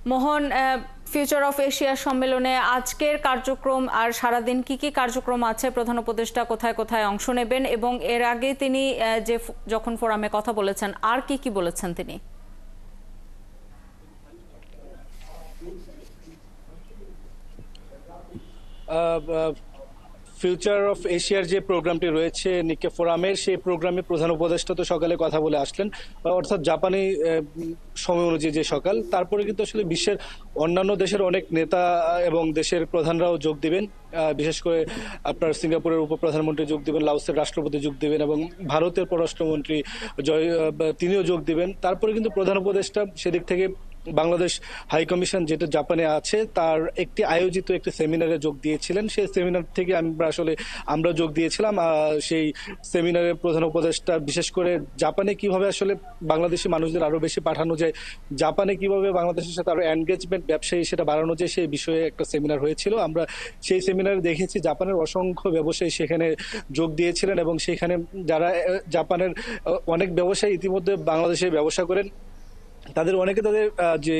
Mohan, future of Asia সম্মেলনে আজকের কার্যক্রম আর সারাদিন কি কি কার্যক্রম আছে, প্রধান উপদেষ্টা কোথায় কোথায় অংশ নেবেন এবং এর আগে তিনি যখন ফোরামে কথা বলেছেন আর কি কি বলেছেন তিনি? ফিউচার অফ এশিয়ার যে প্রোগ্রামটি রয়েছে নিকে ফোরামের, সেই প্রোগ্রামে প্রধান উপদেষ্টা তো সকালে কথা বলে আসলেন, অর্থাৎ জাপানি সময় অনুযায়ী যে সকাল। তারপরে কিন্তু আসলে বিশ্বের অন্যান্য দেশের অনেক নেতা এবং দেশের প্রধানরাও যোগ দিবেন। বিশেষ করে আপনার সিঙ্গাপুরের উপপ্রধানমন্ত্রী যোগ দিবেন, লাওসের রাষ্ট্রপতি যোগ দিবেন এবং ভারতের পররাষ্ট্রমন্ত্রী তিনিও যোগ দিবেন। তারপরে কিন্তু প্রধান উপদেষ্টা সেদিক থেকে বাংলাদেশ হাই কমিশন যেটা জাপানে আছে তার একটি আয়োজিত একটি সেমিনারে যোগ দিয়েছিলেন। সেই সেমিনার থেকে আমরা যোগ দিয়েছিলাম। সেই সেমিনারে প্রধান উপদেষ্টা বিশেষ করে জাপানে কিভাবে আসলে বাংলাদেশি মানুষদের আরো বেশি পাঠানো যায়, জাপানে কিভাবে বাংলাদেশের সাথে আরো এনগেজমেন্ট ব্যবসায়ী সেটা বাড়ানো যায়, সেই বিষয়ে একটা সেমিনার হয়েছিল। আমরা সেই সেমিনারে দেখেছি জাপানের অসংখ্য ব্যবসায়ী সেখানে যোগ দিয়েছিলেন এবং সেখানে যারা জাপানের অনেক ব্যবসায়ী ইতিমধ্যে বাংলাদেশে ব্যবসা করেন, তাদের অনেকে তাদের যে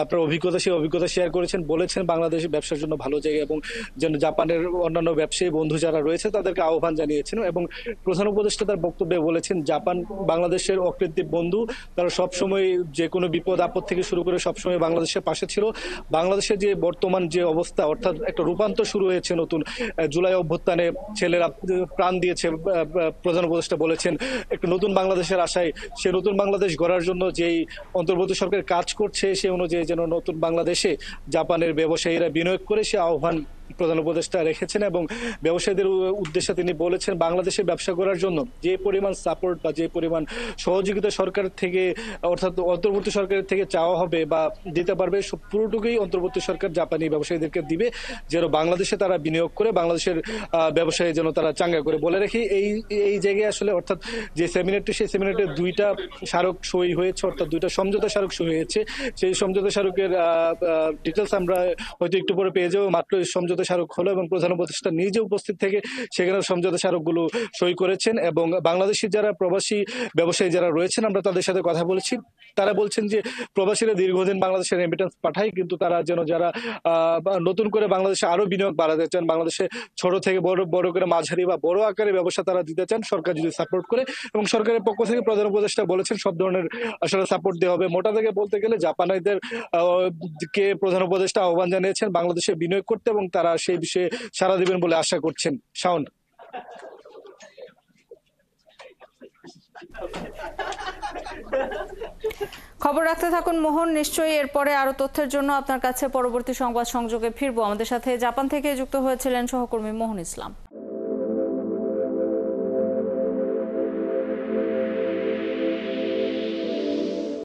আপনার অভিজ্ঞতা, সেই অভিজ্ঞতা শেয়ার করেছেন, বলেছেন বাংলাদেশ ব্যবসার জন্য ভালো জায়গা এবং যেন জাপানের অন্যান্য ব্যবসায়ী বন্ধু যারা রয়েছে তাদেরকে আহ্বান জানিয়েছেন। এবং প্রধান উপদেষ্টা তার বক্তব্যে বলেছেন জাপান বাংলাদেশের অকৃত্রিম বন্ধু, তারা সবসময় যে কোনো বিপদ আপদ থেকে শুরু করে সবসময় বাংলাদেশের পাশে ছিল। বাংলাদেশের যে বর্তমান যে অবস্থা, অর্থাৎ একটা রূপান্তর শুরু হয়েছে নতুন, জুলাই অভ্যুত্থানে ছেলেরা প্রাণ দিয়েছে, প্রধান উপদেষ্টা বলেছেন একটা নতুন বাংলাদেশের আশায় সে নতুন বাংলাদেশ গড়ার জন্য যেই অন্তর্বর্তী সরকার কাজ করছে সে অনুযায়ী যেন নতুন বাংলাদেশে জাপানের ব্যবসায়ীরা বিনিয়োগ করে সে আহ্বান প্রধান উপদেষ্টা রেখেছেন। এবং ব্যবসায়ীদের উদ্দেশ্যে তিনি বলেছেন বাংলাদেশে ব্যবসা করার জন্য যে পরিমাণ সাপোর্ট বা যে পরিমাণ সহযোগিতা সরকার থেকে, অর্থাৎ অন্তর্বর্তী সরকারের থেকে চাওয়া হবে বা দিতে পারবে, পুরোটুকুই অন্তর্বর্তী সরকার জাপানি ব্যবসায়ীদেরকে দিবে যেন বাংলাদেশে তারা বিনিয়োগ করে বাংলাদেশের ব্যবসায়ী যেন তারা চাঙ্গা করে। বলে রেখে এই জায়গায় আসলে অর্থাৎ যে সেমিনারটি, সেই সেমিনারটি দুইটা স্মারক সই হয়েছে, অর্থাৎ দুইটা সমঝোতা স্মারক সই হয়েছে। সেই সমঝোতা স্মারকের ডিটেলস আমরা হয়তো একটু পরে পেয়ে যাবো। মাত্র সমঝোতা স্মারক হলো এবং প্রধান উপদেষ্টা নিজে উপস্থিত থেকে সেখানে সমঝোতা স্মারকগুলো সই করেছেন। এবং বাংলাদেশি যারা প্রবাসী ব্যবসায়ী যারা রয়েছেন আমরা তাদের সাথে কথা বলেছি, তারা বলছেন যে প্রবাসীরা দীর্ঘদিন বাংলাদেশের রেমিটেন্স পাঠায়, কিন্তু তারা যেন যারা নতুন করে বাংলাদেশে আরো বিনিয়োগ বাড়াতে চান, বাংলাদেশে ছোট থেকে বড় করে মাঝারি বা বড় আকারে ব্যবসা তারা দিতে চান, সরকার যদি সাপোর্ট করে। এবং সরকারের পক্ষ থেকে প্রধান উপদেষ্টা বলেছেন সব ধরনের আসলে সাপোর্ট দেওয়া হবে। মোটা থেকে বলতে গেলে জাপানিদের কে প্রধান উপদেষ্টা আহ্বান জানিয়েছেন বাংলাদেশে বিনিয়োগ করতে এবং তারা সেই বিষয়ে সাড়া দিবেন বলে আশা করছেন। শাওন। খবর রাখতে থাকুন মোহন, নিশ্চয়ই এরপরে আরো তথ্যের জন্য আপনার কাছে পরবর্তী সংবাদ সংযোগে ফিরবো। আমাদের সাথে জাপান থেকে যুক্ত হয়েছিলেন সহকর্মী মোহন ইসলাম।